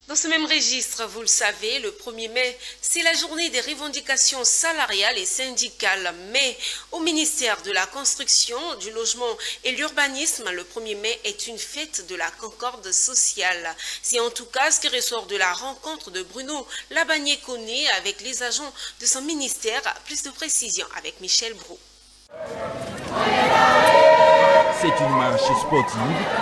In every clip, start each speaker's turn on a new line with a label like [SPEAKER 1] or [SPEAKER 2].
[SPEAKER 1] Dans ce même registre, vous le savez, le 1er mai, c'est la journée des revendications salariales et syndicales. Mais au ministère de la Construction, du Logement et l'Urbanisme, le 1er mai est une fête de la concorde sociale. C'est en tout cas ce qui ressort de la rencontre de Bruno Labagné-Koné avec les agents de son ministère. Plus de précisions avec Michel Brou.
[SPEAKER 2] C'est une marche sportive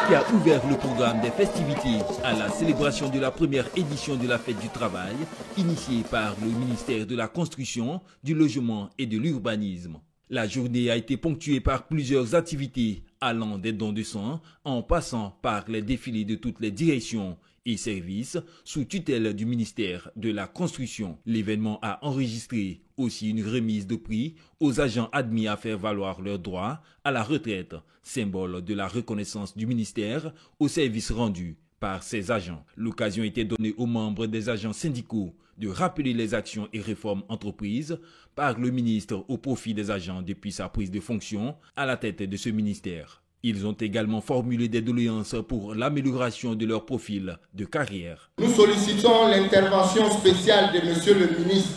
[SPEAKER 2] qui a ouvert le programme des festivités à la célébration de la première édition de la Fête du Travail, initiée par le ministère de la Construction, du Logement et de l'Urbanisme. La journée a été ponctuée par plusieurs activités allant des dons de sang en passant par les défilés de toutes les directions et services sous tutelle du ministère de la Construction. L'événement a enregistré aussi une remise de prix aux agents admis à faire valoir leurs droits à la retraite, symbole de la reconnaissance du ministère aux services rendus par ses agents. L'occasion était donnée aux membres des agents syndicaux de rappeler les actions et réformes entreprises par le ministre au profit des agents depuis sa prise de fonction à la tête de ce ministère. Ils ont également formulé des doléances pour l'amélioration de leur profil de carrière.
[SPEAKER 3] Nous sollicitons l'intervention spéciale de Monsieur le ministre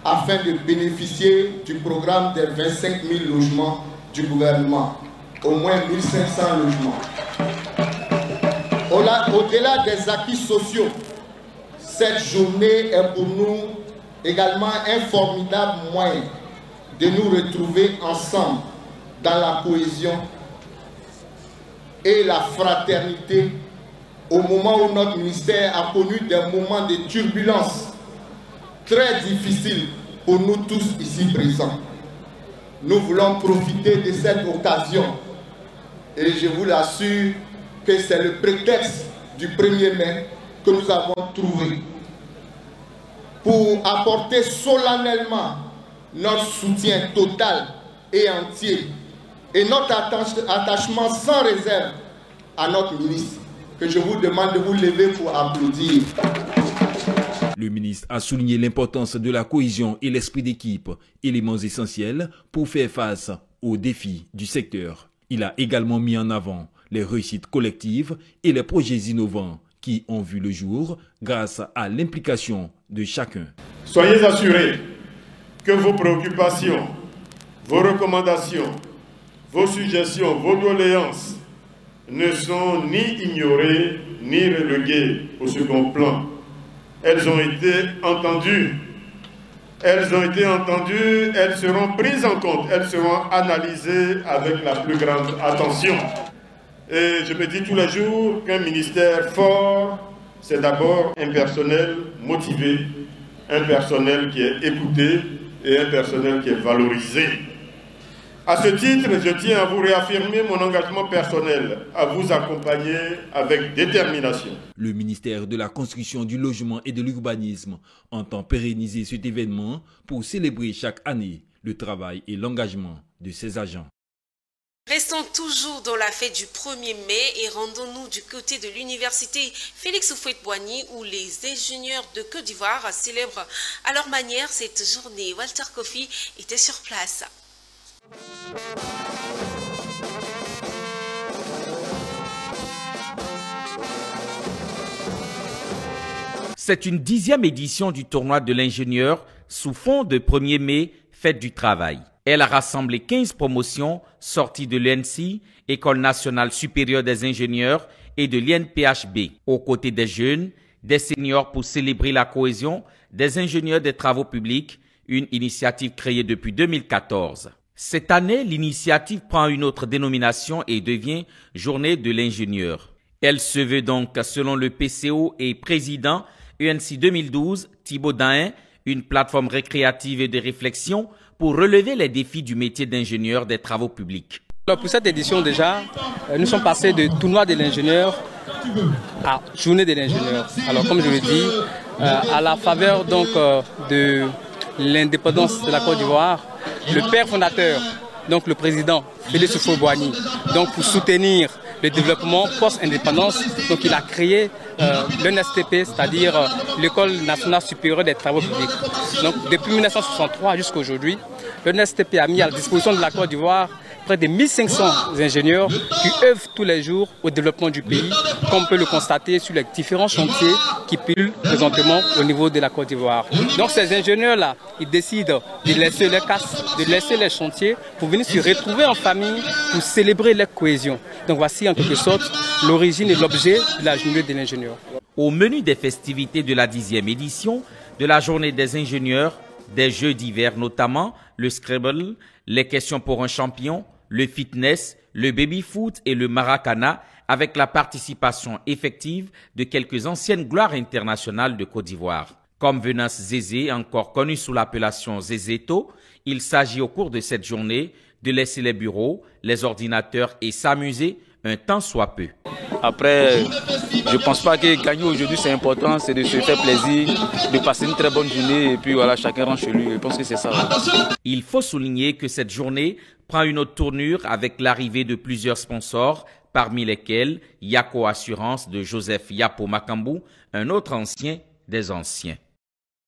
[SPEAKER 3] afin de bénéficier du programme des 25 000 logements du gouvernement, au moins 1 500 logements. Au-delà des acquis sociaux, cette journée est pour nous également un formidable moyen de nous retrouver ensemble dans la cohésion et la fraternité au moment où notre ministère a connu des moments de turbulence très difficiles pour nous tous ici présents. Nous voulons profiter de cette occasion et je vous l'assure que c'est le prétexte du 1er mai que nous avons trouvé pour apporter solennellement notre soutien total et entier et notre attachement sans réserve à notre ministre, que je vous demande de vous lever pour applaudir.
[SPEAKER 2] Le ministre a souligné l'importance de la cohésion et l'esprit d'équipe, éléments essentiels pour faire face aux défis du secteur. Il a également mis en avant les réussites collectives et les projets innovants qui ont vu le jour grâce à l'implication de chacun.
[SPEAKER 4] Soyez assurés que vos préoccupations, vos recommandations, vos suggestions, vos doléances ne sont ni ignorées ni reléguées au second plan. Elles ont été entendues. Elles ont été entendues, elles seront prises en compte, elles seront analysées avec la plus grande attention. Et je me dis tous les jours qu'un ministère fort, c'est d'abord un personnel motivé, un personnel qui est écouté et un personnel qui est valorisé. À ce titre, je tiens à vous réaffirmer mon engagement personnel, à vous accompagner avec détermination.
[SPEAKER 2] Le ministère de la Construction, du Logement et de l'Urbanisme entend pérenniser cet événement pour célébrer chaque année le travail et l'engagement de ses agents.
[SPEAKER 1] Restons toujours dans la fête du 1er mai et rendons-nous du côté de l'université Félix Houphouët-Boigny où les ingénieurs de Côte d'Ivoire célèbrent à leur manière cette journée. Walter Kofi était sur place.
[SPEAKER 5] C'est une 10e édition du tournoi de l'ingénieur sous fond de 1er mai, fête du travail. Elle a rassemblé 15 promotions sorties de l'ENSI, École nationale supérieure des ingénieurs, et de l'INPHB, aux côtés des jeunes, des seniors pour célébrer la cohésion des ingénieurs des travaux publics, une initiative créée depuis 2014. Cette année, l'initiative prend une autre dénomination et devient Journée de l'ingénieur. Elle se veut donc, selon le PCO et président ENSI 2012, Thibaut Dahin, une plateforme récréative et de réflexion pour relever les défis du métier d'ingénieur des travaux publics.
[SPEAKER 6] Alors pour cette édition déjà, nous sommes passés de tournoi de l'ingénieur à Journée de l'ingénieur. Alors comme je le dis, à la faveur donc de l'indépendance de la Côte d'Ivoire, le père fondateur, donc le président Félix Houphouët-Boigny, donc pour soutenir le développement post-indépendance, donc il a créé l'ENSTP, c'est-à-dire l'École nationale supérieure des travaux publics. Donc depuis 1963 jusqu'à aujourd'hui, l'ENSTP a mis à la disposition de la Côte d'Ivoire près de 1500 ingénieurs qui œuvrent tous les jours au développement du pays, comme on peut le constater sur les différents chantiers qui pilent présentement au niveau de la Côte d'Ivoire. Donc ces ingénieurs-là, ils décident de laisser les casses, de laisser les chantiers pour venir se retrouver en famille pour célébrer leur cohésion. Donc voici en quelque sorte l'origine et l'objet de la journée de l'ingénieur.
[SPEAKER 5] Au menu des festivités de la 10e édition de la journée des ingénieurs, des jeux d'hiver notamment, le Scrabble, les questions pour un champion, le fitness, le baby-foot et le maracana, avec la participation effective de quelques anciennes gloires internationales de Côte d'Ivoire. Comme Venance Zézé, encore connu sous l'appellation Zézéto, il s'agit au cours de cette journée de laisser les bureaux, les ordinateurs et s'amuser un tant soit peu.
[SPEAKER 7] Après, je ne pense pas que gagner aujourd'hui c'est important, c'est de se faire plaisir, de passer une très bonne journée et puis voilà, chacun rentre chez lui. Je pense que c'est ça.
[SPEAKER 5] Il faut souligner que cette journée prend une autre tournure avec l'arrivée de plusieurs sponsors, parmi lesquels Yako Assurance de Joseph Yapo Makambou, un autre ancien des anciens.